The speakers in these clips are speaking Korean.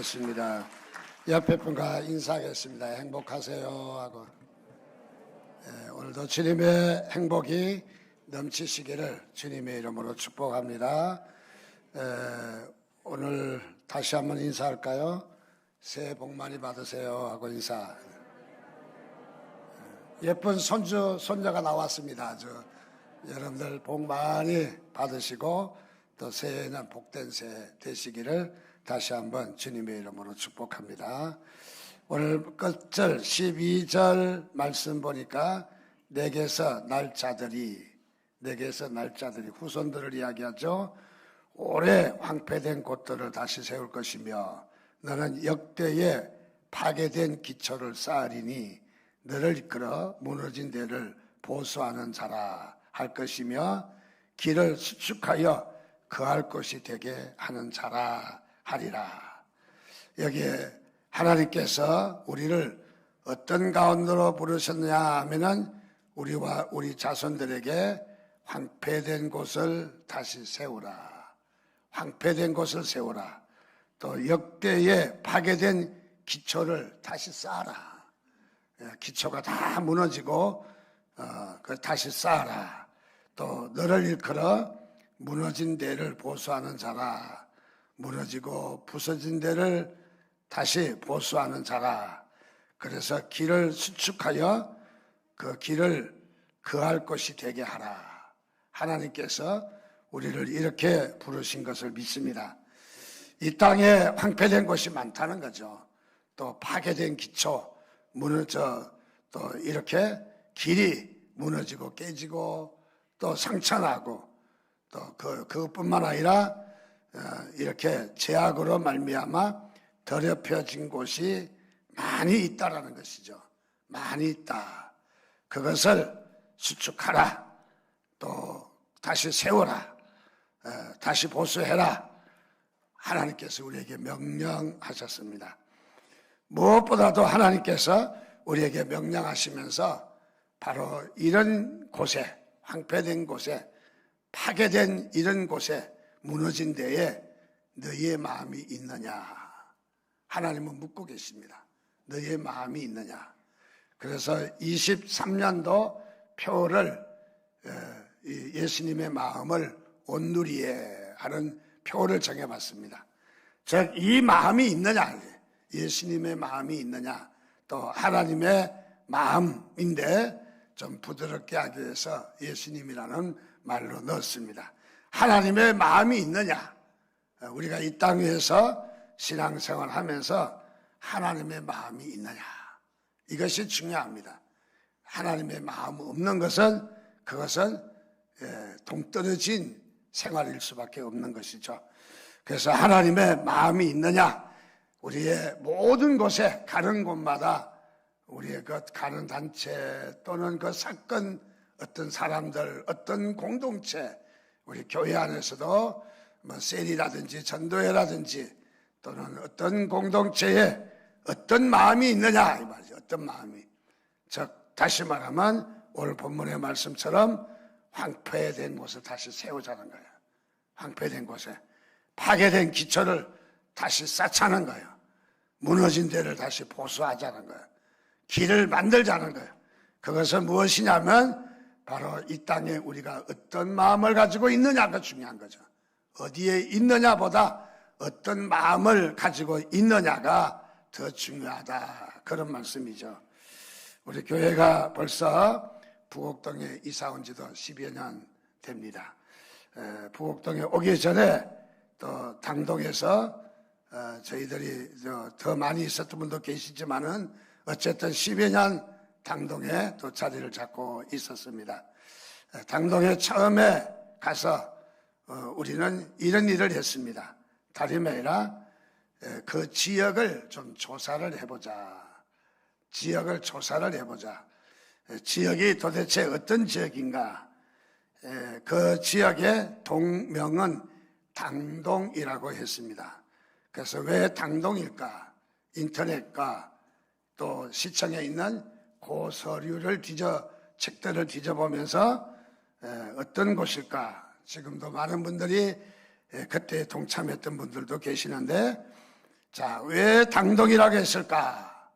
습니다. 옆에 분과 인사하겠습니다. 행복하세요 하고. 오늘도 주님의 행복이 넘치시기를 주님의 이름으로 축복합니다. 오늘 다시 한번 인사할까요? 새해 복 많이 받으세요 하고 인사. 예쁜 손녀가 나왔습니다. 여러분들 복 많이 받으시고 또 새해는 복된 새해 되시기를 다시 한번 주님의 이름으로 축복합니다. 오늘 끝절 12절 말씀 보니까 내게서 날 자들이 후손들을 이야기하죠. 오래 황폐된 곳들을 다시 세울 것이며 너는 역대에 파괴된 기초를 쌓으리니 너를 이끌어 무너진 데를 보수하는 자라 할 것이며 길을 수축하여 거할 곳이 되게 하는 자라 하리라. 여기에 하나님께서 우리를 어떤 가운데로 부르셨느냐 하면은 우리와 우리 자손들에게 황폐된 곳을 다시 세우라. 황폐된 곳을 세우라. 또 역대에 파괴된 기초를 다시 쌓아라. 기초가 다 무너지고 그걸 다시 쌓아라. 또 너를 일컬어 무너진 데를 보수하는 자라. 무너지고 부서진 데를 다시 보수하는 자라. 그래서 길을 수축하여 그 길을 거할 곳이 되게 하라. 하나님께서 우리를 이렇게 부르신 것을 믿습니다. 이 땅에 황폐된 곳이 많다는 거죠. 또 파괴된 기초, 무너져 또 이렇게 길이 무너지고 깨지고 또 상처나고 또 그것뿐만 아니라 이렇게 죄악으로 말미암아 더럽혀진 곳이 많이 있다라는 것이죠. 많이 있다. 그것을 수축하라. 또 다시 세워라. 다시 보수해라. 하나님께서 우리에게 명령하셨습니다. 무엇보다도 하나님께서 우리에게 명령하시면서 바로 이런 곳에, 황폐된 곳에, 파괴된 이런 곳에, 무너진 데에 너희의 마음이 있느냐? 하나님은 묻고 계십니다. 너희의 마음이 있느냐? 그래서 23년도 표를 예수님의 마음을 온누리에 하는 표를 정해봤습니다. 즉 이 마음이 있느냐? 예수님의 마음이 있느냐? 또 하나님의 마음인데 좀 부드럽게 하기 위해서 예수님이라는 말로 넣었습니다. 하나님의 마음이 있느냐? 우리가 이 땅 위에서 신앙생활 하면서 하나님의 마음이 있느냐? 이것이 중요합니다. 하나님의 마음 없는 것은 그것은 동떨어진 생활일 수밖에 없는 것이죠. 그래서 하나님의 마음이 있느냐? 우리의 모든 곳에 가는 곳마다 우리의 가는 단체 또는 그 사건, 어떤 사람들, 어떤 공동체, 우리 교회 안에서도 셀이라든지 전도회라든지 또는 어떤 공동체에 어떤 마음이 있느냐 이 말이죠. 어떤 마음이. 즉 다시 말하면 오늘 본문의 말씀처럼 황폐된 곳을 다시 세우자는 거예요. 황폐된 곳에 파괴된 기초를 다시 쌓자는 거예요. 무너진 데를 다시 보수하자는 거예요. 길을 만들자는 거예요. 그것은 무엇이냐면 바로 이 땅에 우리가 어떤 마음을 가지고 있느냐가 중요한 거죠. 어디에 있느냐보다 어떤 마음을 가지고 있느냐가 더 중요하다. 그런 말씀이죠. 우리 교회가 벌써 부곡동에 이사 온 지도 10여 년 됩니다. 부곡동에 오기 전에 또 당동에서 저희들이 더 많이 있었던 분도 계시지만은 어쨌든 10여 년 당동에 또 자리를 잡고 있었습니다. 당동에 처음에 가서 우리는 이런 일을 했습니다. 다름이 아니라 그 지역을 좀 조사를 해보자. 지역을 조사를 해보자. 지역이 도대체 어떤 지역인가. 그 지역의 동명은 당동이라고 했습니다. 그래서 왜 당동일까? 인터넷과 또 시청에 있는 그 서류를 책들을 뒤져보면서 어떤 곳일까? 지금도 많은 분들이 그때 동참했던 분들도 계시는데 자, 왜 당동이라고 했을까?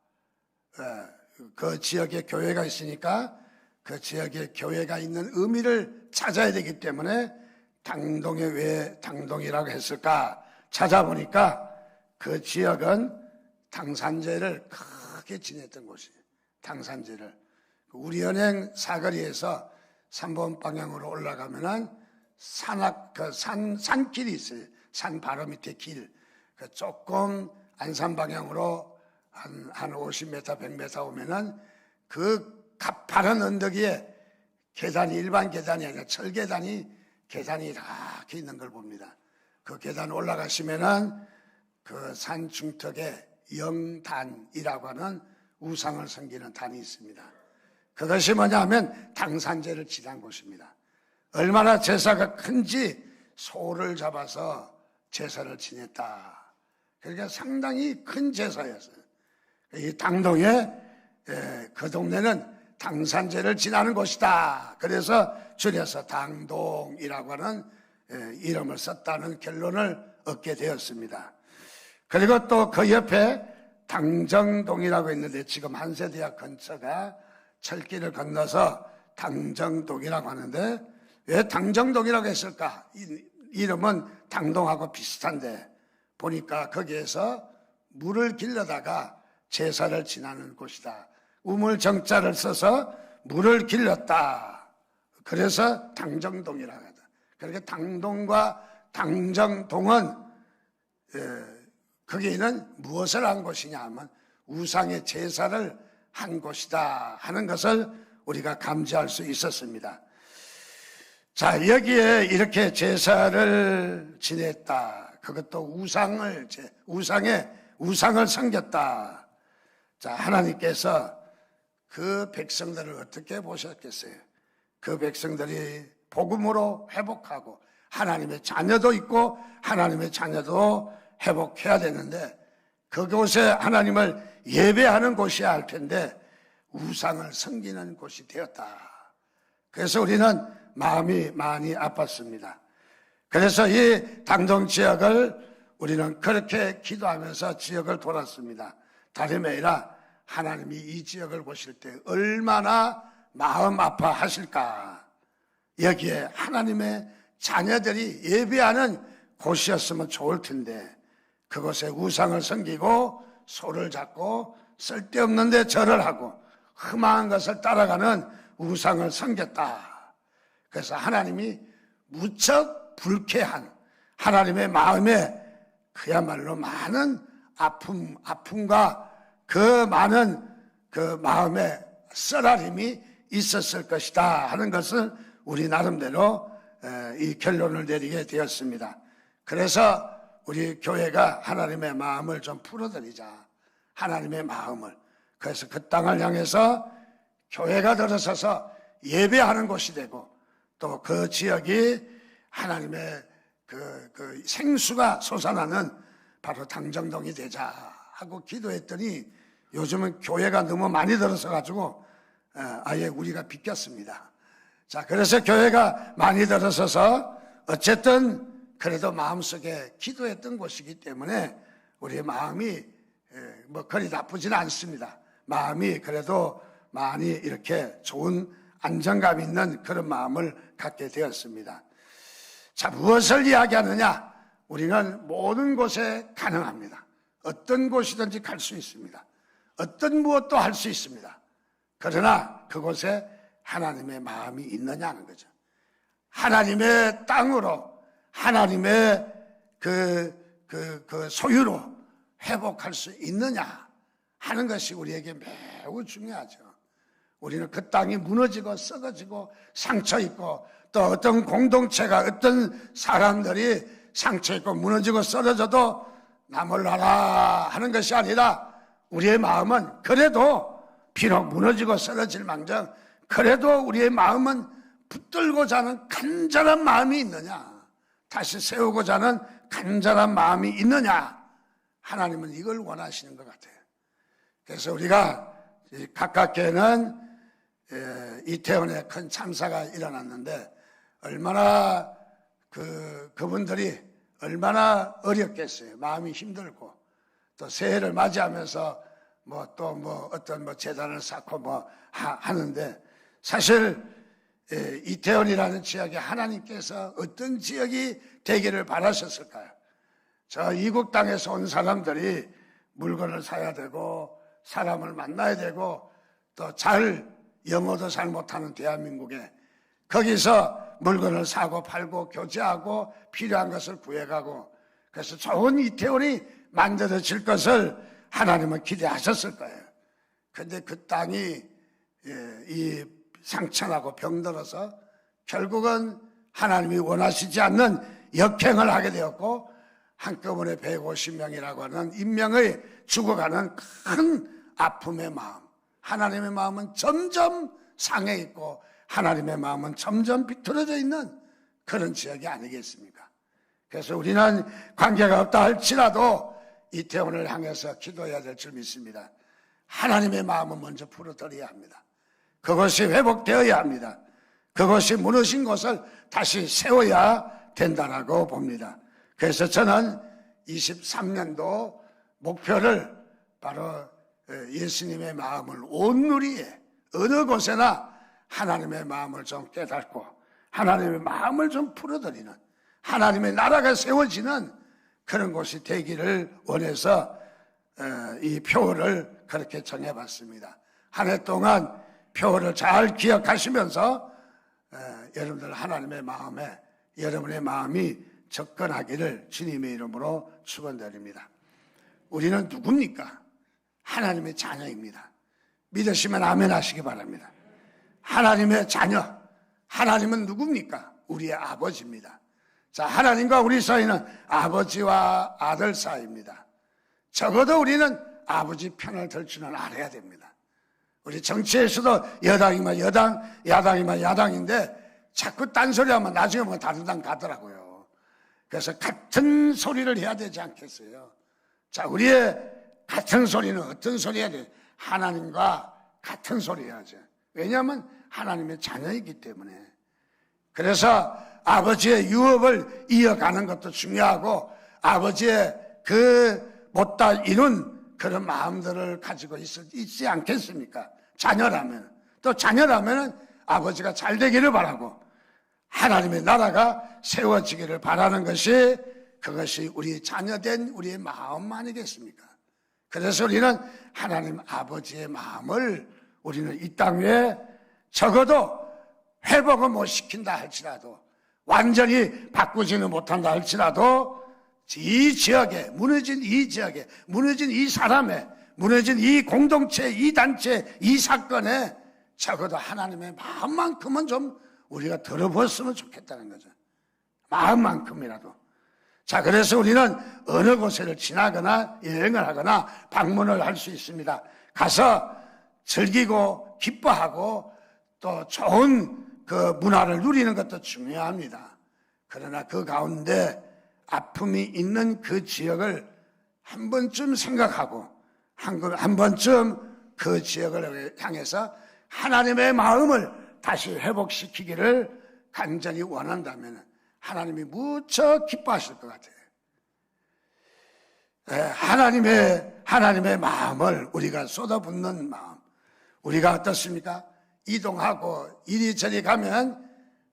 그 지역에 교회가 있으니까 그 지역에 교회가 있는 의미를 찾아야 되기 때문에 당동에 왜 당동이라고 했을까? 찾아보니까 그 지역은 당산제를 크게 지냈던 곳이에요. 당산제를. 우리은행 사거리에서 3번 방향으로 올라가면은 산길이 있어요. 산 바로 밑에 길. 조금 안산 방향으로 한 50m, 100m 오면은 그 가파른 언덕 위에 계단이 일반 계단이 아니라 철계단이 계단이 이렇게 있는 걸 봅니다. 그 계단 올라가시면은 그 산 중턱에 영단이라고 하는 우상을 섬기는 단이 있습니다. 그것이 뭐냐면 당산제를 지난 곳입니다. 얼마나 제사가 큰지 소를 잡아서 제사를 지냈다. 그러니까 상당히 큰 제사였어요. 이 당동에 그 동네는 당산제를 지나는 곳이다. 그래서 줄여서 당동이라고 하는 이름을 썼다는 결론을 얻게 되었습니다. 그리고 또 그 옆에 당정동이라고 있는데 지금 한세대학 근처가 철길을 건너서 당정동이라고 하는데 왜 당정동이라고 했을까? 이름은 당동하고 비슷한데 보니까 거기에서 물을 길러다가 제사를 지나는 곳이다. 우물정자를 써서 물을 길렀다. 그래서 당정동이라고 하다. 그러니까 당동과 당정동은 거기는 무엇을 한 곳이냐 하면 우상의 제사를 한 곳이다 하는 것을 우리가 감지할 수 있었습니다. 자, 여기에 이렇게 제사를 지냈다. 그것도 우상을 섬겼다. 자, 하나님께서 그 백성들을 어떻게 보셨겠어요? 그 백성들이 복음으로 회복하고 하나님의 자녀도 있고 하나님의 자녀도 회복해야 되는데 그곳에 하나님을 예배하는 곳이야 할 텐데 우상을 섬기는 곳이 되었다. 그래서 우리는 마음이 많이 아팠습니다. 그래서 이 당동 지역을 우리는 그렇게 기도하면서 지역을 돌았습니다. 다름이 아니라 하나님이 이 지역을 보실 때 얼마나 마음 아파하실까. 여기에 하나님의 자녀들이 예배하는 곳이었으면 좋을 텐데 그곳에 우상을 섬기고 소를 잡고 쓸데없는 데 절을 하고 흠한 것을 따라가는 우상을 섬겼다. 그래서 하나님이 무척 불쾌한 하나님의 마음에 그야말로 많은 아픔과 그 많은 그 마음에 쓰라림이 있었을 것이다 하는 것을 우리 나름대로 이 결론을 내리게 되었습니다. 그래서 우리 교회가 하나님의 마음을 좀 풀어드리자. 하나님의 마음을. 그래서 그 땅을 향해서 교회가 들어서서 예배하는 곳이 되고 또 그 지역이 하나님의 그 생수가 솟아나는 바로 당정동이 되자 하고 기도했더니 요즘은 교회가 너무 많이 들어서 가지고 아예 우리가 비꼈습니다. 자, 그래서 교회가 많이 들어서서 어쨌든 그래도 마음속에 기도했던 곳이기 때문에 우리의 마음이 뭐 그리 나쁘지는 않습니다. 마음이 그래도 많이 이렇게 좋은 안정감 있는 그런 마음을 갖게 되었습니다. 자, 무엇을 이야기하느냐? 우리는 모든 곳에 가능합니다. 어떤 곳이든지 갈 수 있습니다. 어떤 무엇도 할 수 있습니다. 그러나 그곳에 하나님의 마음이 있느냐는 거죠. 하나님의 땅으로 하나님의 그 소유로 회복할 수 있느냐 하는 것이 우리에게 매우 중요하죠. 우리는 그 땅이 무너지고 썩어지고 상처 있고 또 어떤 공동체가 어떤 사람들이 상처 있고 무너지고 쓰러져도 나 몰라라 하는 것이 아니라 우리의 마음은 그래도 비록 무너지고 쓰러질 망정 그래도 우리의 마음은 붙들고자 하는 간절한 마음이 있느냐, 다시 세우고자 하는 간절한 마음이 있느냐, 하나님은 이걸 원하시는 것 같아요. 그래서 우리가 가깝게는 이태원에 큰 참사가 일어났는데 얼마나 그분들이 얼마나 어렵겠어요. 마음이 힘들고 또 새해를 맞이하면서 어떤 재단을 쌓고 하는데, 사실 이태원이라는 지역에 하나님께서 어떤 지역이 되기를 바라셨을까요? 저 이국 땅에서 온 사람들이 물건을 사야 되고 사람을 만나야 되고 또 영어도 잘 못하는 대한민국에 거기서 물건을 사고 팔고 교제하고 필요한 것을 구해가고, 그래서 좋은 이태원이 만들어질 것을 하나님은 기대하셨을 거예요. 그런데 그 땅이 이 상처나고 병들어서 결국은 하나님이 원하시지 않는 역행을 하게 되었고, 한꺼번에 150명이라고 하는 인명의 죽어가는 큰 아픔의 마음, 하나님의 마음은 점점 상해 있고 하나님의 마음은 점점 비틀어져 있는 그런 지역이 아니겠습니까? 그래서 우리는 관계가 없다 할지라도 이태원을 향해서 기도해야 될 줄 믿습니다. 하나님의 마음은 먼저 풀어드려야 합니다. 그것이 회복되어야 합니다. 그것이 무너진 것을 다시 세워야 된다라고 봅니다. 그래서 저는 23년도 목표를 바로 예수님의 마음을 온 누리에 어느 곳에나 하나님의 마음을 좀 깨닫고 하나님의 마음을 좀 풀어드리는, 하나님의 나라가 세워지는 그런 곳이 되기를 원해서 이 표를 그렇게 정해봤습니다. 한 해 동안 표를 잘 기억하시면서 여러분들 하나님의 마음에 여러분의 마음이 접근하기를 주님의 이름으로 축원드립니다. 우리는 누굽니까? 하나님의 자녀입니다. 믿으시면 아멘 하시기 바랍니다. 하나님의 자녀, 하나님은 누굽니까? 우리의 아버지입니다. 자, 하나님과 우리 사이는 아버지와 아들 사이입니다. 적어도 우리는 아버지 편을 들 줄은 알아야 됩니다. 우리 정치에서도 여당이면 여당, 야당이면 야당인데 자꾸 딴소리하면 나중에 보면 다른 당 가더라고요. 그래서 같은 소리를 해야 되지 않겠어요? 자, 우리의 같은 소리는 어떤 소리 해야 돼요? 하나님과 같은 소리 해야죠. 왜냐하면 하나님의 자녀이기 때문에. 그래서 아버지의 유업을 이어가는 것도 중요하고, 아버지의 그 못다 이룬 그런 마음들을 가지고 있지 않겠습니까? 자녀라면. 또 자녀라면 아버지가 잘 되기를 바라고 하나님의 나라가 세워지기를 바라는 것이, 그것이 우리 자녀된 우리의 마음 아니겠습니까? 그래서 우리는 하나님 아버지의 마음을 우리는 이 땅 위에 적어도 회복을 못 시킨다 할지라도, 완전히 바꾸지는 못한다 할지라도, 이 지역에, 무너진 이 지역에, 무너진 이 사람에, 무너진 이 공동체, 이 단체, 이 사건에 적어도 하나님의 마음만큼은 좀 우리가 들어봤으면 좋겠다는 거죠. 마음만큼이라도. 자, 그래서 우리는 어느 곳을 지나거나 여행을 하거나 방문을 할 수 있습니다. 가서 즐기고 기뻐하고 또 좋은 그 문화를 누리는 것도 중요합니다. 그러나 그 가운데 아픔이 있는 그 지역을 한 번쯤 생각하고 한 번쯤 그 지역을 향해서 하나님의 마음을 다시 회복시키기를 간절히 원한다면 하나님이 무척 기뻐하실 것 같아요. 하나님의 마음을 우리가 쏟아붓는 마음. 우리가 어떻습니까? 이동하고 이리저리 가면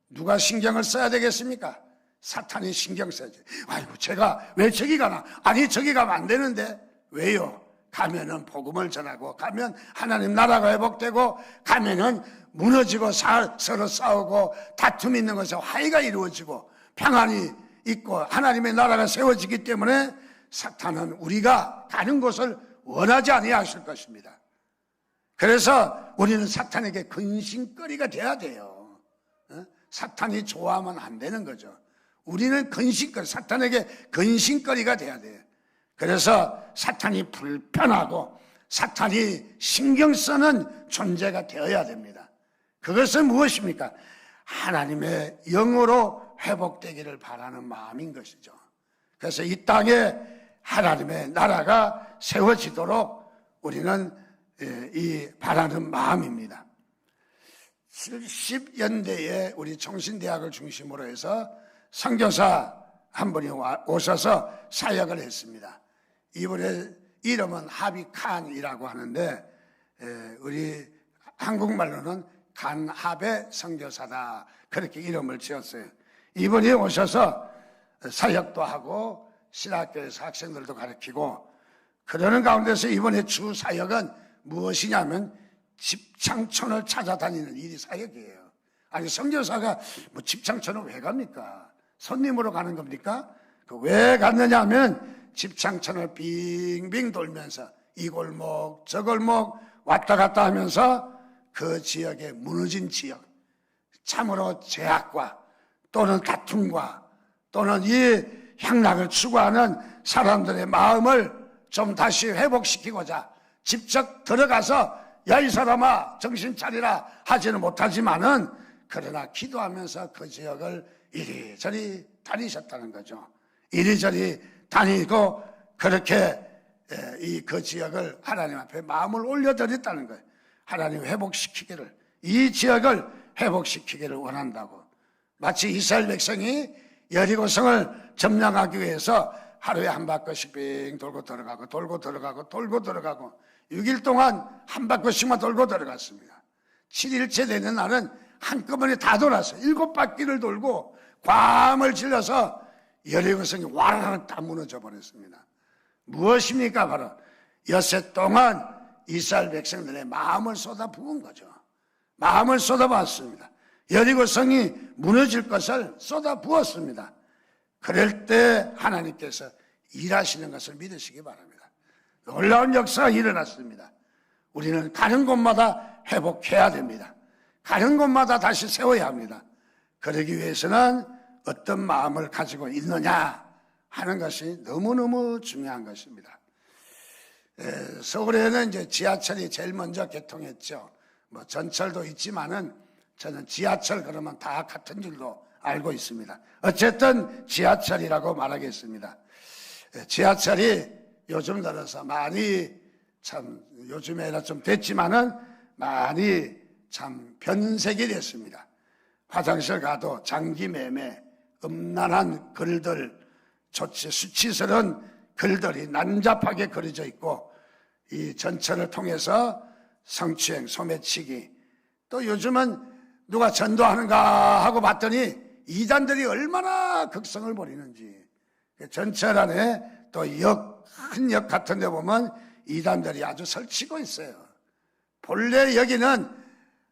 누가 신경을 써야 되겠습니까? 사탄이 신경 써야지. 아이고, 제가 왜 저기 가나? 아니, 저기 가면 안 되는데. 왜요? 가면은 복음을 전하고, 가면 하나님 나라가 회복되고, 가면은 무너지고 서로 싸우고 다툼이 있는 것에 화해가 이루어지고 평안이 있고 하나님의 나라가 세워지기 때문에 사탄은 우리가 가는 곳을 원하지 아니하실 것입니다. 그래서 우리는 사탄에게 근심거리가 돼야 돼요. 사탄이 좋아하면 안 되는 거죠. 우리는 사탄에게 근심거리가 돼야 돼요. 그래서 사탄이 불편하고 사탄이 신경 쓰는 존재가 되어야 됩니다. 그것은 무엇입니까? 하나님의 영으로 회복되기를 바라는 마음인 것이죠. 그래서 이 땅에 하나님의 나라가 세워지도록 우리는 이 바라는 마음입니다. 70년대에 우리 총신대학을 중심으로 해서 선교사 한 분이 오셔서 사역을 했습니다. 이분의 이름은 하비칸이라고 하는데 우리 한국말로는 간합의 선교사다 그렇게 이름을 지었어요. 이분이 오셔서 사역도 하고 신학교에서 학생들도 가르치고 그러는 가운데서 이번에 주 사역은 무엇이냐면 집창촌을 찾아다니는 일이 사역이에요. 아니 선교사가 뭐 집창촌을 왜 갑니까? 손님으로 가는 겁니까? 왜 갔느냐 하면 집창촌을 빙빙 돌면서 이 골목 저 골목 왔다 갔다 하면서 그 지역의 무너진 지역, 참으로 죄악과 또는 다툼과 또는 이 향락을 추구하는 사람들의 마음을 좀 다시 회복시키고자 직접 들어가서 야 이 사람아 정신 차리라 하지는 못하지만은 그러나 기도하면서 그 지역을 이리저리 다니셨다는 거죠. 이리저리 다니고 그렇게 그 지역을 하나님 앞에 마음을 올려드렸다는 거예요. 하나님 회복시키기를, 이 지역을 회복시키기를 원한다고. 마치 이스라엘 백성이 여리고성을 점령하기 위해서 하루에 한 바퀴씩 빙 돌고 들어가고 돌고 들어가고 돌고 들어가고 6일 동안 한 바퀴씩만 돌고 들어갔습니다. 7일째 되는 날은 한꺼번에 다 돌았어요. 7바퀴를 돌고 괌을 질러서 여리고성이 와르르 다 무너져 버렸습니다. 무엇입니까? 바로 엿새 동안 이스라엘 백성들의 마음을 쏟아부은 거죠. 마음을 쏟아부었습니다. 여리고성이 무너질 것을 쏟아부었습니다. 그럴 때 하나님께서 일하시는 것을 믿으시기 바랍니다. 놀라운 역사가 일어났습니다. 우리는 가는 곳마다 회복해야 됩니다. 가는 곳마다 다시 세워야 합니다. 그러기 위해서는 어떤 마음을 가지고 있느냐 하는 것이 너무너무 중요한 것입니다. 서울에는 이제 지하철이 제일 먼저 개통했죠. 뭐 전철도 있지만은 저는 지하철 그러면 다 같은 줄로 알고 있습니다. 어쨌든 지하철이라고 말하겠습니다. 지하철이 요즘 들어서 많이 참 요즘에는 좀 됐지만은 많이 참 변색이 됐습니다. 화장실 가도 장기 매매, 음란한 글들, 수치스러운 글들이 난잡하게 그려져 있고 이 전철을 통해서 성추행, 소매치기 또 요즘은 누가 전도하는가 하고 봤더니 이단들이 얼마나 극성을 부리는지 전철 안에 또 큰 역 같은 데 보면 이단들이 아주 설치고 있어요. 본래 여기는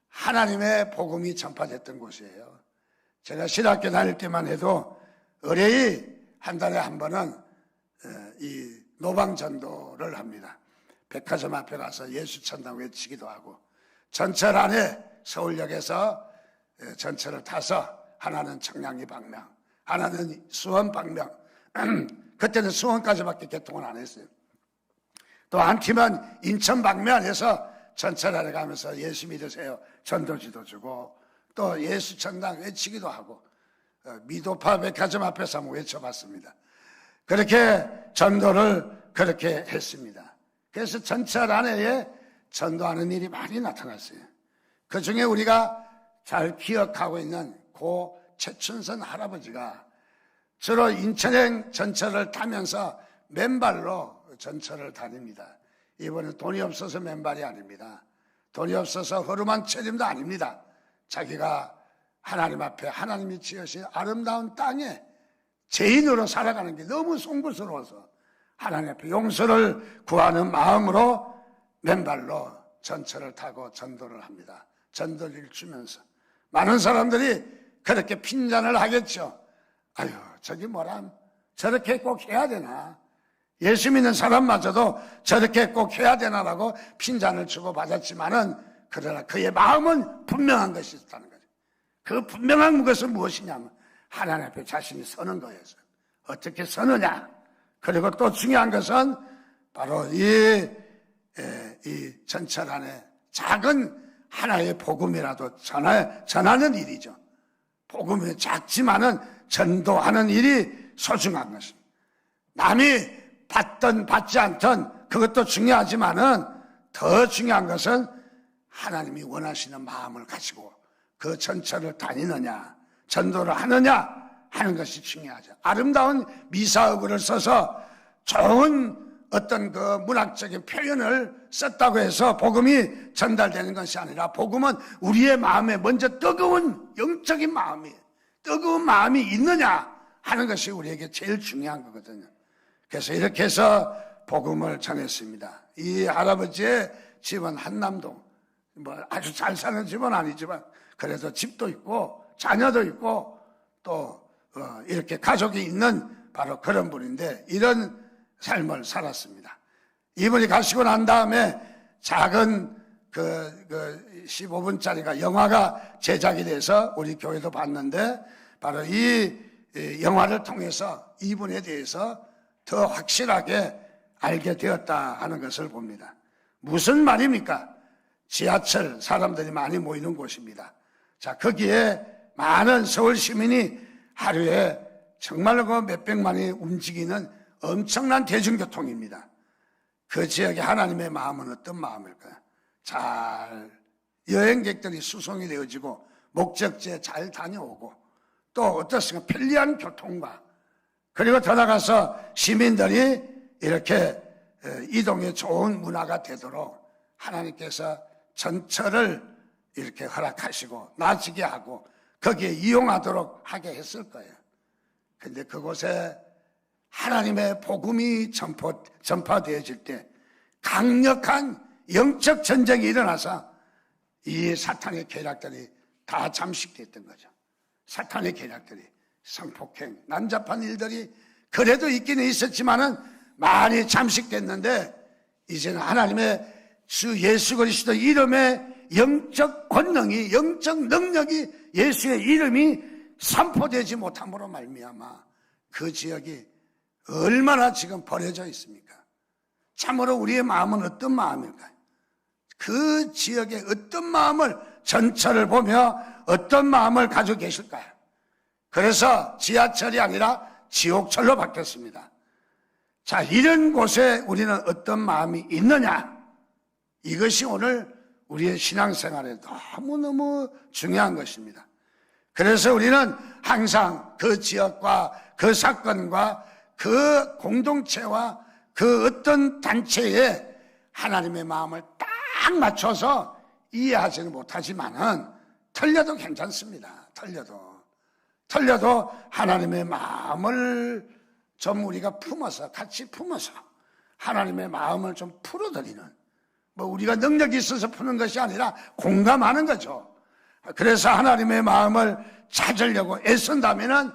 하나님의 복음이 전파됐던 곳이에요. 제가 신학교 다닐 때만 해도 의뢰이 한 달에 한 번은 이 노방전도를 합니다. 백화점 앞에 가서 예수 천당 외치기도 하고 전철 안에 서울역에서 전철을 타서 하나는 청량리 방면, 하나는 수원 방면 그때는 수원까지밖에 개통을 안 했어요. 또 한 팀은 인천 방면에서 전철 안에 가면서 예수 믿으세요 전도지도 주고 또 예수 천당 외치기도 하고 미도파 백화점 앞에서 한번 외쳐봤습니다. 그렇게 전도를 그렇게 했습니다. 그래서 전철 안에 전도하는 일이 많이 나타났어요. 그 중에 우리가 잘 기억하고 있는 고 최춘선 할아버지가 주로 인천행 전철을 타면서 맨발로 전철을 다닙니다. 이번엔 돈이 없어서 맨발이 아닙니다. 돈이 없어서 허름한 차림도 아닙니다. 자기가 하나님 앞에 하나님이 지으신 아름다운 땅에 죄인으로 살아가는 게 너무 송구스러워서 하나님 앞에 용서를 구하는 마음으로 맨발로 전철을 타고 전도를 합니다. 전도를 주면서 많은 사람들이 그렇게 핀잔을 하겠죠. 아유 저기 뭐람 저렇게 꼭 해야 되나, 예수 믿는 사람마저도 저렇게 꼭 해야 되나라고 핀잔을 주고 받았지만은 그러나 그의 마음은 분명한 것이 있다는 거죠. 그 분명한 것은 무엇이냐면 하나님 앞에 자신이 서는 거였어요. 어떻게 서느냐. 그리고 또 중요한 것은 바로 이 전철 안에 작은 하나의 복음이라도 전하는 일이죠. 복음이 작지만은 전도하는 일이 소중한 것입니다. 남이 받든 받지 않든 그것도 중요하지만은 더 중요한 것은 하나님이 원하시는 마음을 가지고 그 전철을 다니느냐, 전도를 하느냐 하는 것이 중요하죠. 아름다운 미사어구를 써서 좋은 어떤 그 문학적인 표현을 썼다고 해서 복음이 전달되는 것이 아니라 복음은 우리의 마음에 먼저 뜨거운 영적인 마음이, 뜨거운 마음이 있느냐 하는 것이 우리에게 제일 중요한 거거든요. 그래서 이렇게 해서 복음을 전했습니다. 이 할아버지의 집은 한남동, 뭐 아주 잘 사는 집은 아니지만 그래도 집도 있고 자녀도 있고 또 이렇게 가족이 있는 바로 그런 분인데 이런 삶을 살았습니다. 이분이 가시고 난 다음에 작은 그 15분짜리가 영화가 제작이 돼서 우리 교회도 봤는데 바로 이 영화를 통해서 이분에 대해서 더 확실하게 알게 되었다 하는 것을 봅니다. 무슨 말입니까? 지하철 사람들이 많이 모이는 곳입니다. 자, 거기에 많은 서울 시민이 하루에 정말로 그 몇백만이 움직이는 엄청난 대중교통입니다. 그 지역에 하나님의 마음은 어떤 마음일까요? 잘 여행객들이 수송이 되어지고 목적지에 잘 다녀오고 또 어떻습니까? 편리한 교통과 그리고 더 나가서 시민들이 이렇게 이동에 좋은 문화가 되도록 하나님께서 전철을 이렇게 허락하시고 나지게 하고 거기에 이용하도록 하게 했을 거예요. 그런데 그곳에 하나님의 복음이 전파되어질 때 강력한 영적 전쟁이 일어나서 이 사탄의 계략들이 다 잠식됐던 거죠. 사탄의 계략들이 성폭행, 난잡한 일들이 그래도 있기는 있었지만은 많이 잠식됐는데 이제는 하나님의 주 예수 그리스도 이름의 영적 권능이, 영적 능력이 예수의 이름이 선포되지 못함으로 말미암아 그 지역이 얼마나 지금 버려져 있습니까? 참으로 우리의 마음은 어떤 마음일까요? 그 지역에 어떤 마음을 전철을 보며 어떤 마음을 가지고 계실까요? 그래서 지하철이 아니라 지옥철로 바뀌었습니다. 자, 이런 곳에 우리는 어떤 마음이 있느냐? 이것이 오늘 우리의 신앙생활에 너무너무 중요한 것입니다. 그래서 우리는 항상 그 지역과 그 사건과 그 공동체와 그 어떤 단체에 하나님의 마음을 딱 맞춰서 이해하지는 못하지만은 틀려도 괜찮습니다. 틀려도 하나님의 마음을 좀 우리가 품어서 같이 품어서 하나님의 마음을 좀 풀어드리는, 뭐 우리가 능력이 있어서 푸는 것이 아니라 공감하는 거죠. 그래서 하나님의 마음을 찾으려고 애쓴다면은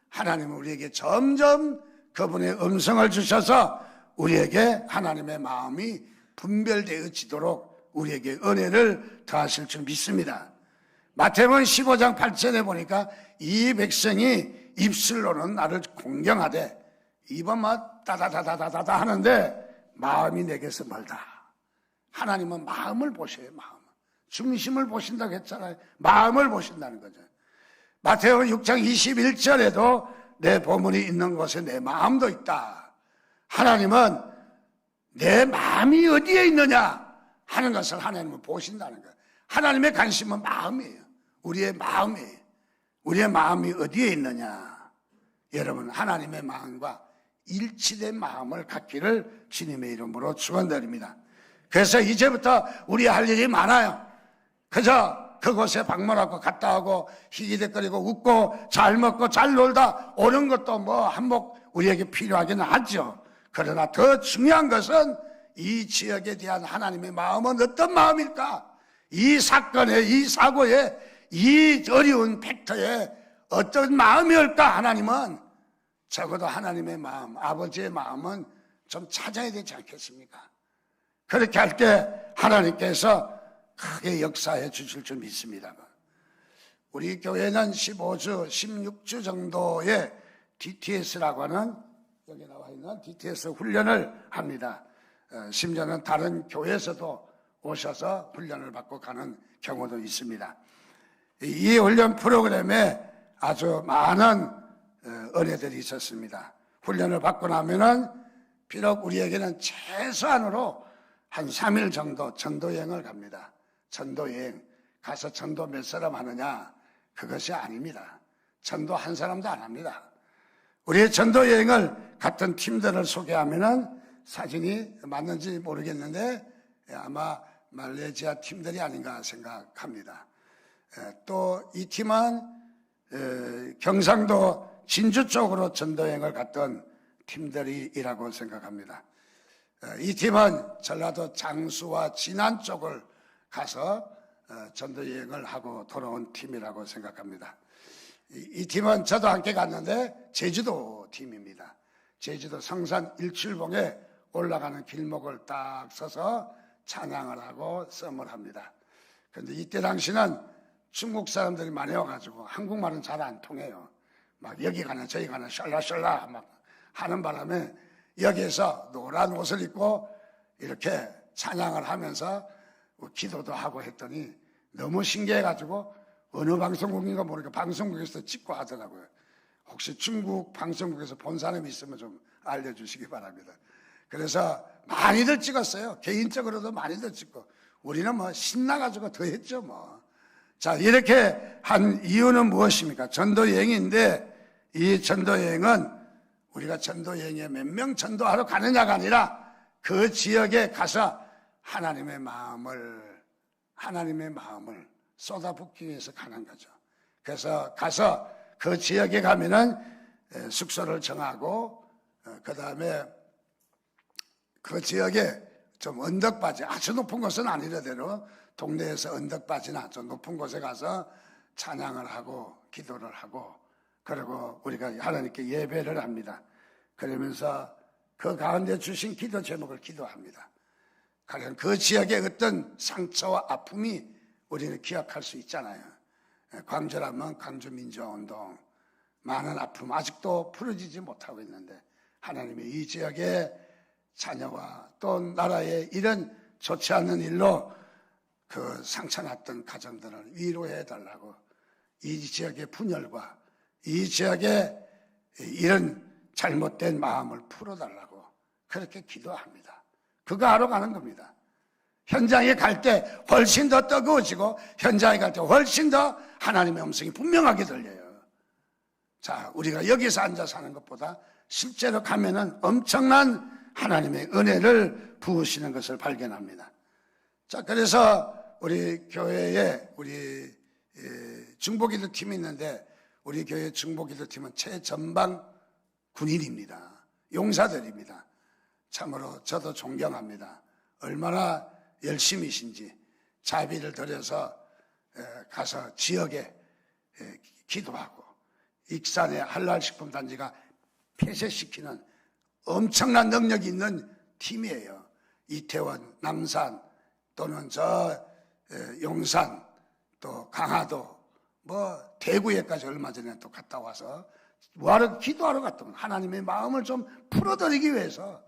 하나님은 우리에게 점점 그분의 음성을 주셔서 우리에게 하나님의 마음이 분별되어지도록 우리에게 은혜를 더하실 줄 믿습니다. 마태복음 15장 8절에 보니까 이 백성이 입술로는 나를 공경하되 입은 막 따다다다다다 하는데 마음이 내게서 멀다. 하나님은 마음을 보셔요. 마음. 중심을 보신다고 했잖아요. 마음을 보신다는 거죠. 마태복음 6장 21절에도 내 보물이 있는 곳에 내 마음도 있다. 하나님은 내 마음이 어디에 있느냐 하는 것을 하나님은 보신다는 거예요. 하나님의 관심은 마음이에요. 우리의 마음이에요. 우리의 마음이 어디에 있느냐. 여러분, 하나님의 마음과 일치된 마음을 갖기를 주님의 이름으로 축원드립니다. 그래서 이제부터 우리 할 일이 많아요. 그저 그곳에 방문하고 갔다 오고 희기대거리고 웃고 잘 먹고 잘 놀다 오는 것도 뭐 한몫 우리에게 필요하기는 하죠. 그러나 더 중요한 것은 이 지역에 대한 하나님의 마음은 어떤 마음일까? 이 사건에, 이 사고에, 이 어려운 팩터에 어떤 마음이올까? 하나님은 적어도 하나님의 마음, 아버지의 마음은 좀 찾아야 되지 않겠습니까? 그렇게 할 때 하나님께서 크게 역사해 주실 줄 믿습니다. 우리 교회는 15주, 16주 정도의 DTS라고 하는, 여기 나와 있는 DTS 훈련을 합니다. 심지어는 다른 교회에서도 오셔서 훈련을 받고 가는 경우도 있습니다. 이 훈련 프로그램에 아주 많은 은혜들이 있었습니다. 훈련을 받고 나면은 비록 우리에게는 최소한으로 한 3일 정도 전도여행을 갑니다. 전도여행 가서 전도 몇 사람 하느냐, 그것이 아닙니다. 전도 한 사람도 안 합니다. 우리의 전도여행을 같은 팀들을 소개하면은 사진이 맞는지 모르겠는데 아마 말레이시아 팀들이 아닌가 생각합니다. 또 이 팀은 경상도 진주 쪽으로 전도여행을 갔던 팀들이라고 생각합니다. 이 팀은 전라도 장수와 진안 쪽을 가서 전도여행을 하고 돌아온 팀이라고 생각합니다. 이 팀은 저도 함께 갔는데 제주도 팀입니다. 제주도 성산 일출봉에 올라가는 길목을 딱 서서 찬양을 하고 썸을 합니다. 그런데 이때 당시는 중국 사람들이 많이 와가지고 한국말은 잘 안 통해요. 막 여기 가나 저기 가나 샬라샬라 막 하는 바람에 여기에서 노란 옷을 입고 이렇게 찬양을 하면서 기도도 하고 했더니 너무 신기해가지고 어느 방송국인가 모르니까 방송국에서 찍고 하더라고요. 혹시 중국 방송국에서 본 사람이 있으면 좀 알려주시기 바랍니다. 그래서 많이들 찍었어요. 개인적으로도 많이들 찍고 우리는 뭐 신나가지고 더 했죠 뭐. 자, 이렇게 한 이유는 무엇입니까? 전도여행인데 이 전도여행은 우리가 전도여행에 몇 명 전도하러 가느냐가 아니라 그 지역에 가서 하나님의 마음을 쏟아붓기 위해서 가는 거죠. 그래서 가서 그 지역에 가면은 숙소를 정하고 그 다음에 그 지역에 좀 언덕바지, 아주 높은 곳은 아니더라도 동네에서 언덕바지나 좀 높은 곳에 가서 찬양을 하고 기도를 하고 그리고 우리가 하나님께 예배를 합니다. 그러면서 그 가운데 주신 기도 제목을 기도합니다. 가령 그 지역의 어떤 상처와 아픔이 우리는 기억할 수 있잖아요. 광주라면 광주민주운동 많은 아픔 아직도 풀어지지 못하고 있는데 하나님이 이 지역의 자녀와 또 나라의 이런 좋지 않은 일로 그 상처났던 가정들을 위로해 달라고 이 지역의 분열과 이 지역의 이런 잘못된 마음을 풀어달라고 그렇게 기도합니다. 그거 하러 가는 겁니다. 현장에 갈 때 훨씬 더 뜨거워지고 현장에 갈 때 훨씬 더 하나님의 음성이 분명하게 들려요. 자, 우리가 여기서 앉아 사는 것보다 실제로 가면은 엄청난 하나님의 은혜를 부으시는 것을 발견합니다. 자, 그래서 우리 교회에 우리 중보기도 팀이 있는데 우리 교회 중보기도 팀은 최전방 군인입니다. 용사들입니다. 참으로 저도 존경합니다. 얼마나 열심히신지 자비를 들여서 가서 지역에 기도하고 익산의 한랄식품단지가 폐쇄시키는 엄청난 능력이 있는 팀이에요. 이태원, 남산 또는 저 용산 또 강화도 뭐 대구에까지 얼마 전에 또 갔다 와서 뭐하러 기도하러 갔더만 하나님의 마음을 좀 풀어드리기 위해서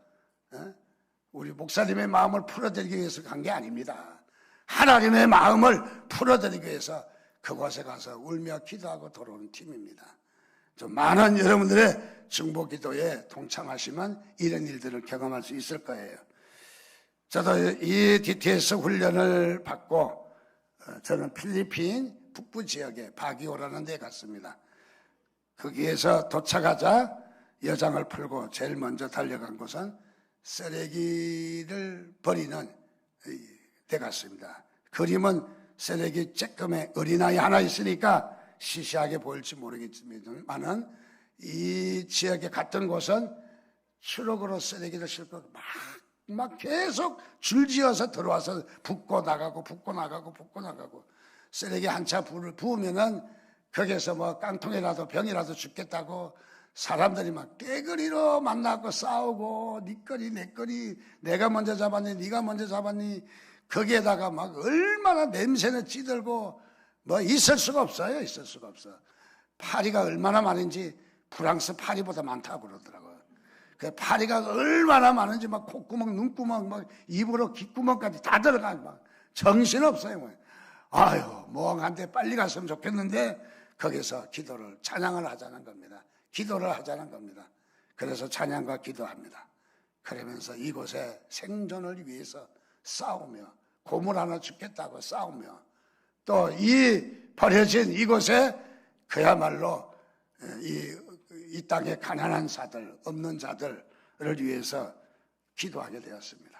우리 목사님의 마음을 풀어드리기 위해서 간 게 아닙니다. 하나님의 마음을 풀어드리기 위해서 그곳에 가서 울며 기도하고 돌아오는 팀입니다. 좀 많은 여러분들의 중보기도에 동참하시면 이런 일들을 경험할 수 있을 거예요. 저도 이 DTS 훈련을 받고 저는 필리핀 북부 지역에 바기오라는 데 갔습니다. 거기에서 도착하자 여장을 풀고 제일 먼저 달려간 곳은 쓰레기를 버리는 데 갔습니다. 그림은 쓰레기 쬐끔에 어린아이 하나 있으니까 시시하게 보일지 모르겠지만 이 지역에 갔던 곳은 트럭으로 쓰레기를 싣고 막 계속 줄지어서 들어와서 붓고 나가고 쓰레기 한 차 부으면은 거기에서 뭐 깡통이라도 병이라도 죽겠다고 사람들이 막 떼거리로 만나고 싸우고 니 거리 내 거리 내가 먼저 잡았니 네가 먼저 잡았니 거기에다가 막 얼마나 냄새는 찌들고 뭐 있을 수가 없어요. 있을 수가 없어. 파리가 얼마나 많은지 프랑스 파리보다 많다고 그러더라고요. 그 파리가 얼마나 많은지 막 콧구멍 눈구멍 막 입으로 귓구멍까지 다 들어가고 막 정신없어요. 뭐. 아유 멍한데 빨리 갔으면 좋겠는데 거기서 기도를 찬양을 하자는 겁니다. 기도를 하자는 겁니다. 그래서 찬양과 기도합니다. 그러면서 이곳에 생존을 위해서 싸우며 고물 하나 죽겠다고 싸우며 또 이 버려진 이곳에 그야말로 이 땅의 가난한 자들 없는 자들을 위해서 기도하게 되었습니다.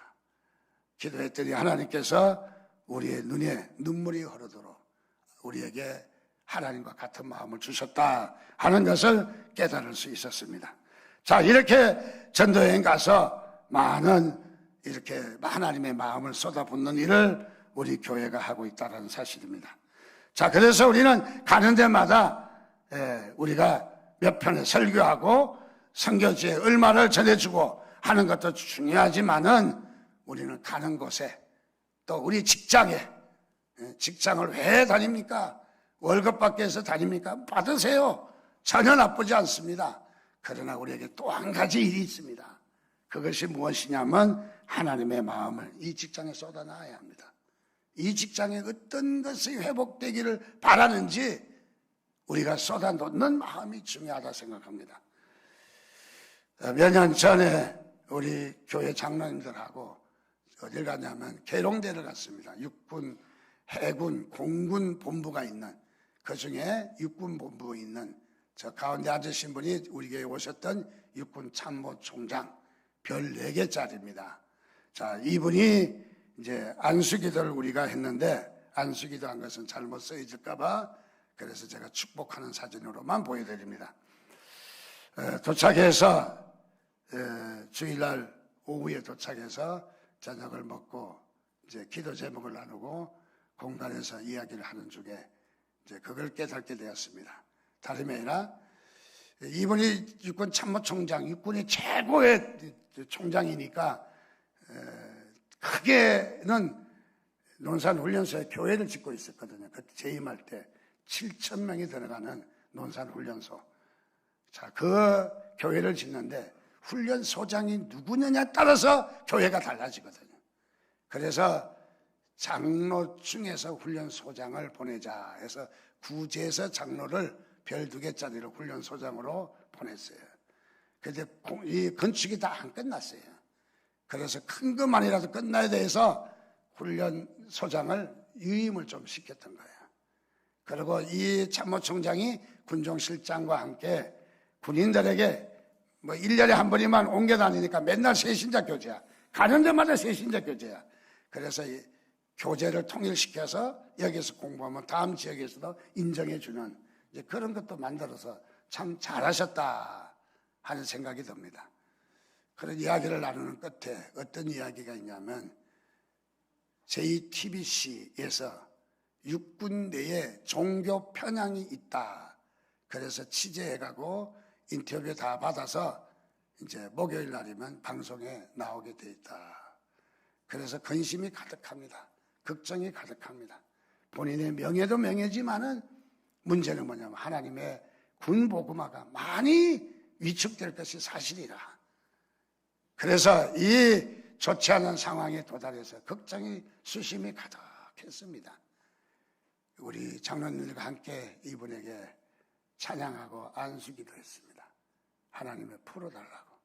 기도했더니 하나님께서 우리의 눈에 눈물이 흐르도록 우리에게 하나님과 같은 마음을 주셨다 하는 것을 깨달을 수 있었습니다. 자, 이렇게 전도여행 가서 많은 이렇게 하나님의 마음을 쏟아붓는 일을 우리 교회가 하고 있다는 사실입니다. 자, 그래서 우리는 가는 데마다 우리가 몇 편의 설교하고 선교지에 얼마를 전해주고 하는 것도 중요하지만은 우리는 가는 곳에 또 우리 직장에, 직장을 왜 다닙니까? 월급 받기 위해서 다닙니까? 받으세요. 전혀 나쁘지 않습니다. 그러나 우리에게 또 한 가지 일이 있습니다. 그것이 무엇이냐면 하나님의 마음을 이 직장에 쏟아놔야 합니다. 이 직장에 어떤 것이 회복되기를 바라는지 우리가 쏟아놓는 마음이 중요하다 생각합니다. 몇 년 전에 우리 교회 장로님들하고 어딜 갔냐면 계룡대를 갔습니다. 육군, 해군, 공군 본부가 있는, 그 중에 육군 본부에 있는 저 가운데 앉으신 분이 우리 교회에 오셨던 육군 참모총장, 별 4개짜리입니다. 자, 이분이 이제 안수기도를 우리가 했는데 안수기도 한 것은 잘못 쓰여질까봐 그래서 제가 축복하는 사진으로만 보여드립니다. 도착해서 주일날 오후에 도착해서 저녁을 먹고 이제 기도 제목을 나누고 공간에서 이야기를 하는 중에 이제 그걸 깨닫게 되었습니다. 다름이 아니라 이분이 육군 참모총장, 육군이 최고의 총장이니까 크게는 논산훈련소에 교회를 짓고 있었거든요. 그때 재임할 때 7,000명이 들어가는 논산훈련소. 자, 그 교회를 짓는데 훈련소장이 누구냐에 따라서 교회가 달라지거든요. 그래서 장로 중에서 훈련소장을 보내자 해서 구제서 장로를 별 2개짜리로 훈련소장으로 보냈어요. 그런데 이 건축이 다 안 끝났어요. 그래서 큰 것만이라도 끝나야 돼서 훈련소장을 유임을 좀 시켰던 거예요. 그리고 이 참모총장이 군종실장과 함께 군인들에게 뭐 1년에 한 번이만 옮겨 다니니까 맨날 새신자 교제야. 가는 데마다 새신자 교제야. 그래서 이 교제를 통일시켜서 여기서 공부하면 다음 지역에서도 인정해주는 이제 그런 것도 만들어서 참 잘하셨다 하는 생각이 듭니다. 그런 이야기를 나누는 끝에 어떤 이야기가 있냐면 JTBC에서 육군 내에 종교 편향이 있다. 그래서 취재해가고 인터뷰 다 받아서 이제 목요일 날이면 방송에 나오게 돼 있다. 그래서 근심이 가득합니다. 걱정이 가득합니다. 본인의 명예도 명예지만은 문제는 뭐냐면 하나님의 군복음화가 많이 위축될 것이 사실이라. 그래서 이 좋지 않은 상황에 도달해서 걱정이 수심이 가득했습니다. 우리 장로님들과 함께 이분에게 찬양하고 안수기도 했습니다. 하나님을 풀어달라고,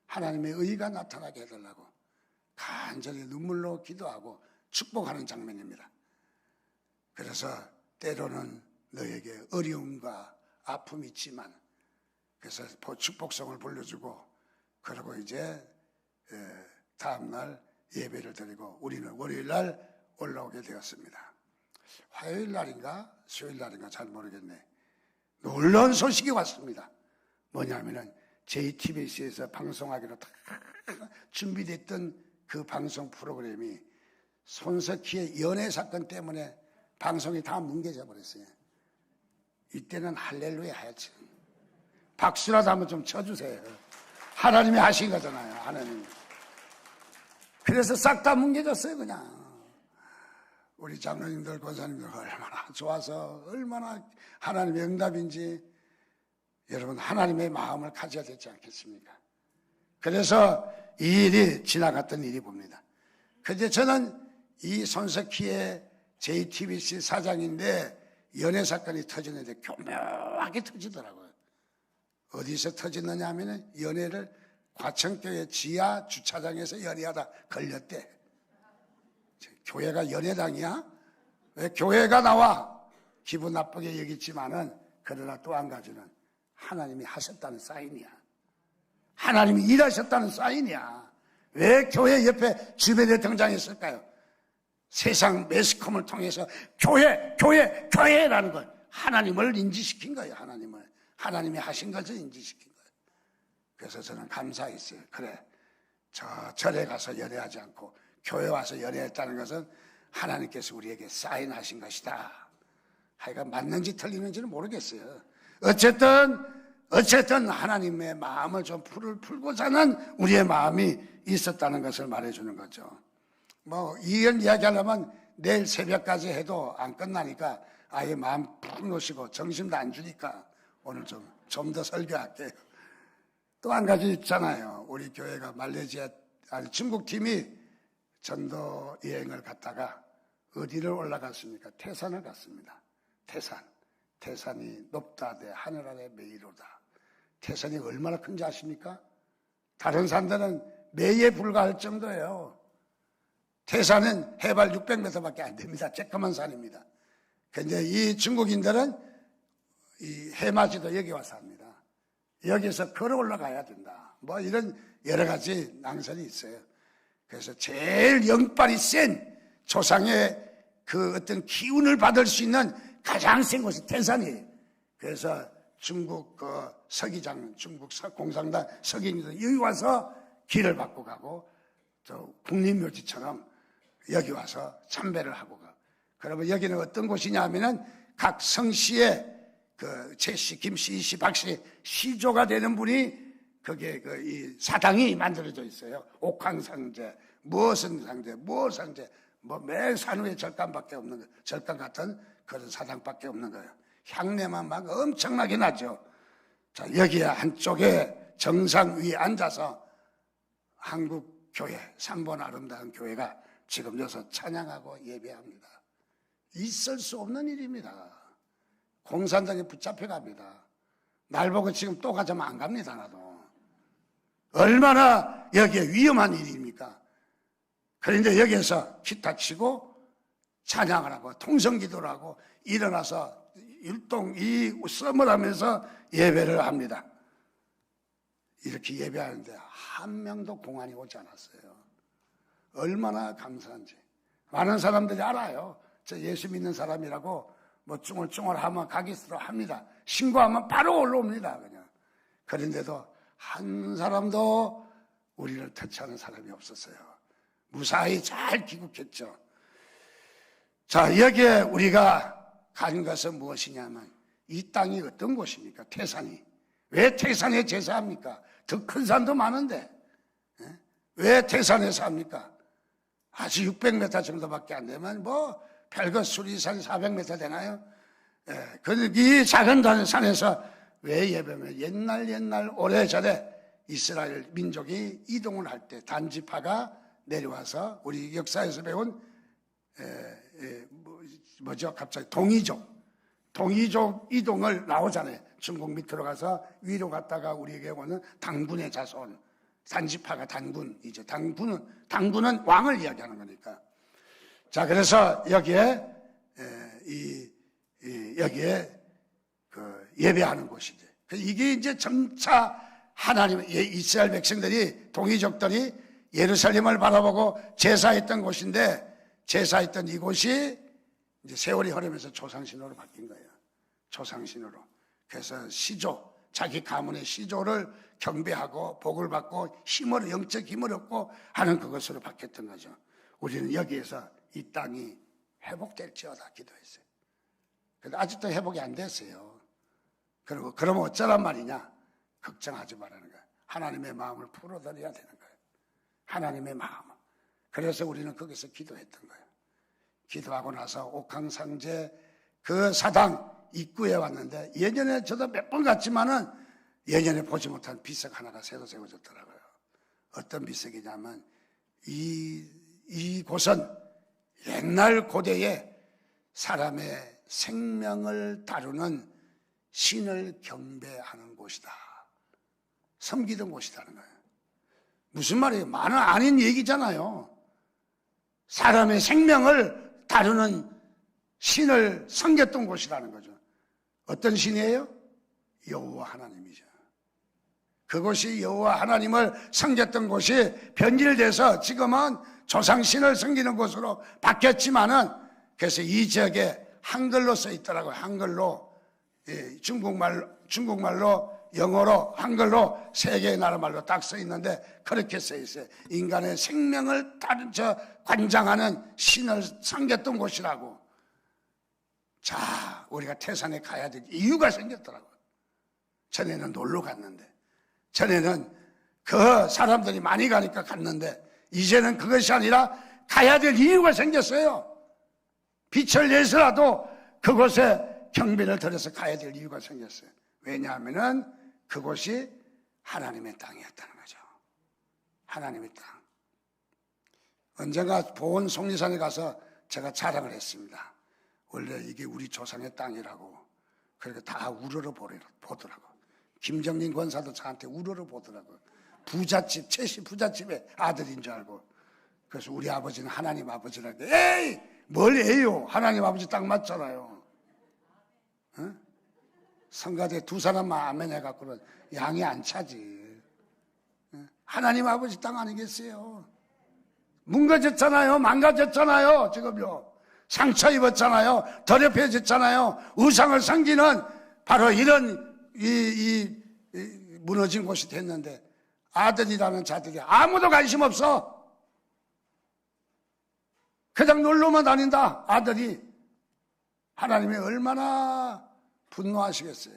하나님의 의가 나타나게 해달라고 간절히 눈물로 기도하고 축복하는 장면입니다. 그래서 때로는 너에게 어려움과 아픔이 있지만 그래서 축복성을 불러주고 그리고 이제 다음날 예배를 드리고 우리는 월요일날 올라오게 되었습니다. 화요일 날인가 수요일 날인가 잘 모르겠네. 놀라운 소식이 왔습니다. 뭐냐면은 JTBC에서 방송하기로 다 준비됐던 그 방송 프로그램이 손석희의 연애 사건 때문에 방송이 다 뭉개져 버렸어요. 이때는 할렐루야 해야지. 박수라도 한번 좀 쳐주세요. 하나님이 하신 거잖아요. 하나님. 그래서 싹 다 뭉개졌어요. 그냥 우리 장로님들 권사님들 얼마나 좋아서 얼마나 하나님의 응답인지 여러분 하나님의 마음을 가져야 되지 않겠습니까? 그래서 이 일이 지나갔던 일이 봅니다. 그런데 저는 이 손석희의 JTBC 사장인데 연애 사건이 터지는데 교묘하게 터지더라고요. 어디서 터졌느냐 하면 연애를 과천교회 지하 주차장에서 연애하다 걸렸대. 교회가 연애당이야? 왜 교회가 나와? 기분 나쁘게 여기지만은 그러나 또 한 가지는 하나님이 하셨다는 사인이야. 하나님이 일하셨다는 사인이야. 왜 교회 옆에 주변에 등장했을까요? 세상 매스컴을 통해서 교회라는 걸 하나님을 인지시킨 거예요. 하나님이 하신 것을 인지시킨 거예요. 그래서 저는 감사했어요. 그래, 저 절에 가서 열애하지 않고 교회 와서 열애했다는 것은 하나님께서 우리에게 사인하신 것이다. 하여간 맞는지 틀리는지는 모르겠어요. 어쨌든 하나님의 마음을 좀 풀고자 하는 우리의 마음이 있었다는 것을 말해주는 거죠. 이런 이야기하려면 내일 새벽까지 해도 안 끝나니까 아예 마음 푹 놓으시고 정신도 안 주니까 오늘 좀 더 설교할게요. 또 한 가지 있잖아요. 우리 교회가 중국 팀이 전도 여행을 갔다가 어디를 올라갔습니까? 태산을 갔습니다. 태산이 높다 대 하늘 아래 매이로다. 태산이 얼마나 큰지 아십니까? 다른 산들은 매에 불과할 정도예요. 태산은 해발 600m밖에 안 됩니다. 쬐끄만 산입니다. 근데 이 중국인들은 이 해맞이도 여기 와서 합니다. 여기서 걸어 올라가야 된다. 이런 여러 가지 낭설이 있어요. 그래서 제일 영빨이 센 조상의 그 어떤 기운을 받을 수 있는 가장 센 곳이 태산이에요. 그래서 중국 서기장, 중국 공산당 서기인들 여기 와서 길을 받고 가고 또 국립묘지처럼 여기 와서 참배를 하고 가고. 그러면 여기는 어떤 곳이냐 하면은 각 성씨의 그 최씨, 김씨, 이씨, 박씨 시조가 되는 분이 거기에 이 사당이 만들어져 있어요. 옥황상제, 무엇은 상제, 무엇 상제, 매 산후에 절간밖에 없는 거, 절간 같은 그런 사당밖에 없는 거예요. 향내만 막 엄청나게 나죠. 자, 여기에 한쪽에 정상 위에 앉아서 한국 교회, 3번 아름다운 교회가 지금 여기서 찬양하고 예배합니다. 있을 수 없는 일입니다. 공산당에 붙잡혀갑니다. 날 보고 지금 또 가자면 안 갑니다, 나도. 얼마나 여기에 위험한 일입니까? 그런데 여기에서 기타 치고 찬양을 하고 통성기도를 하고 일어나서 썸을 하면서 예배를 합니다. 이렇게 예배하는데 한 명도 공안이 오지 않았어요. 얼마나 감사한지. 많은 사람들이 알아요. 저 예수 믿는 사람이라고 쭝얼쭝얼하면 가기스로 합니다. 신고하면 바로 올라옵니다. 그냥. 그런데도 한 사람도 우리를 터치하는 사람이 없었어요. 무사히 잘 귀국했죠. 자, 여기에 우리가 간 것은 무엇이냐면 이 땅이 어떤 곳입니까? 태산이. 왜 태산에 제사합니까? 더 큰 산도 많은데 왜 태산에서 합니까? 아주 600m 정도밖에 안 되면 별거 수리산 400m 되나요? 이 작은 산에서 왜 예배하면 옛날 오래전에 이스라엘 민족이 이동을 할 때 단지파가 내려와서 우리 역사에서 배운 갑자기 동이족 이동을 나오잖아요. 중국 밑으로 가서 위로 갔다가 우리에게 오는 당군의 자손, 단지파가 단군이죠. 당군은 왕을 이야기하는 거니까. 자, 그래서 여기에 예배하는 곳이죠. 이게 이제 점차 하나님, 이스라엘 백성들이, 동이족들이 예루살렘을 바라보고 제사했던 곳인데, 제사했던 이곳이 이제 세월이 흐르면서 조상신으로 바뀐 거예요. 조상신으로. 그래서 자기 가문의 시조를 경배하고 복을 받고 영적 힘을 얻고 하는 그것으로 바뀌었던 거죠. 우리는 여기에서 이 땅이 회복될지어다 기도했어요. 근데 아직도 회복이 안 됐어요. 그리고 그러면 어쩌란 말이냐? 걱정하지 말라는 거예요. 하나님의 마음을 풀어드려야 되는 거예요. 하나님의 마음을. 그래서 우리는 거기서 기도했던 거예요. 기도하고 나서 옥황상제 그 사당 입구에 왔는데 예전에 저도 몇 번 갔지만은 예전에 보지 못한 비석 하나가 새로 세워졌더라고요. 어떤 비석이냐면 이 곳은 옛날 고대에 사람의 생명을 다루는 신을 경배하는 곳이다. 섬기던 곳이라는 거예요. 무슨 말이에요? 많은 아닌 얘기잖아요. 사람의 생명을 다루는 신을 섬겼던 곳이라는 거죠. 어떤 신이에요? 여호와 하나님이죠. 그곳이 여호와 하나님을 섬겼던 곳이 변질돼서 지금은 조상신을 섬기는 곳으로 바뀌었지만은, 그래서 이 지역에 한글로 써 있더라고요. 한글로, 중국말로, 영어로, 한글로 세 개의 나라 말로 딱 써 있는데 그렇게 써 있어요. 인간의 생명을 관장하는 신을 섬겼던 곳이라고. 자, 우리가 태산에 가야 될 이유가 생겼더라고요. 전에는 놀러 갔는데, 전에는 그 사람들이 많이 가니까 갔는데, 이제는 그것이 아니라 가야 될 이유가 생겼어요. 빛을 내서라도 그곳에 경배를 드려서 가야 될 이유가 생겼어요. 왜냐하면은 그곳이 하나님의 땅이었다는 거죠. 하나님의 땅. 언젠가 보은 속리산에 가서 제가 자랑을 했습니다. 원래 이게 우리 조상의 땅이라고. 그러니까 다 우러러 보더라고. 김정린 권사도 저한테 우러러 보더라고. 부잣집, 최씨 부잣집의 아들인 줄 알고. 그래서 우리 아버지는 하나님 아버지라고. 에이! 뭘 해요? 하나님 아버지 땅 맞잖아요. 어? 성가대 두 사람만 아멘 해갖고는 양이 안 차지. 하나님 아버지 땅 아니겠어요? 뭉가졌잖아요. 망가졌잖아요. 지금요. 상처 입었잖아요. 더럽혀졌잖아요. 우상을 섬기는 바로 이런 무너진 곳이 됐는데, 아들이라는 자들이 아무도 관심 없어. 그냥 놀러만 다닌다. 아들이. 하나님이 얼마나 분노하시겠어요.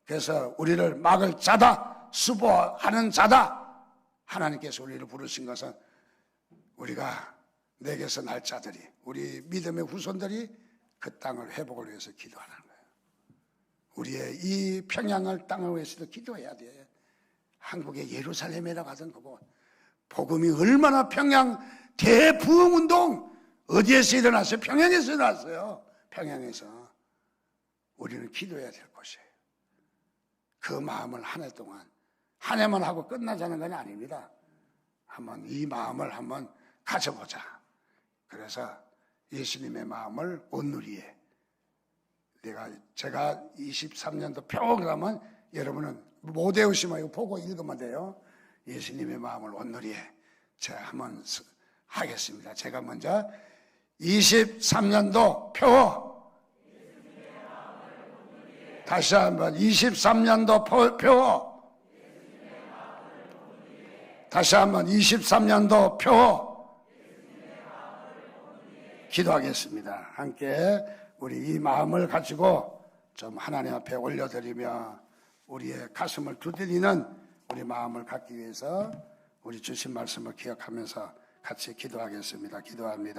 그래서 우리를 막을 자다, 수보하는 자다, 하나님께서 우리를 부르신 것은 우리가 내게서 날 자들이, 우리 믿음의 후손들이 그 땅을 회복을 위해서 기도하는 거예요. 우리의 이 평양을 땅을 위해서도 기도해야 돼. 한국의 예루살렘이라고 하던 그곳, 복음이 얼마나 평양 대부흥운동 어디에서 일어났어요? 평양에서 일어났어요. 평양에서. 우리는 기도해야 될 곳이에요. 그 마음을 한 해 동안, 한 해만 하고 끝나자는 건 아닙니다. 한번 이 마음을 한번 가져보자. 그래서 예수님의 마음을 온누리에, 제가 23년도 표 그러면 여러분은 못 외우시면 이거 보고 읽으면 돼요. 예수님의 마음을 온누리에 제가 한번 하겠습니다. 제가 먼저 23년도 표, 다시 한번 23년도 표, 다시 한번 23년도 표. 기도하겠습니다. 함께 우리 이 마음을 가지고 좀 하나님 앞에 올려드리며 우리의 가슴을 두드리는 우리 마음을 갖기 위해서 우리 주신 말씀을 기억하면서 같이 기도하겠습니다. 기도합니다.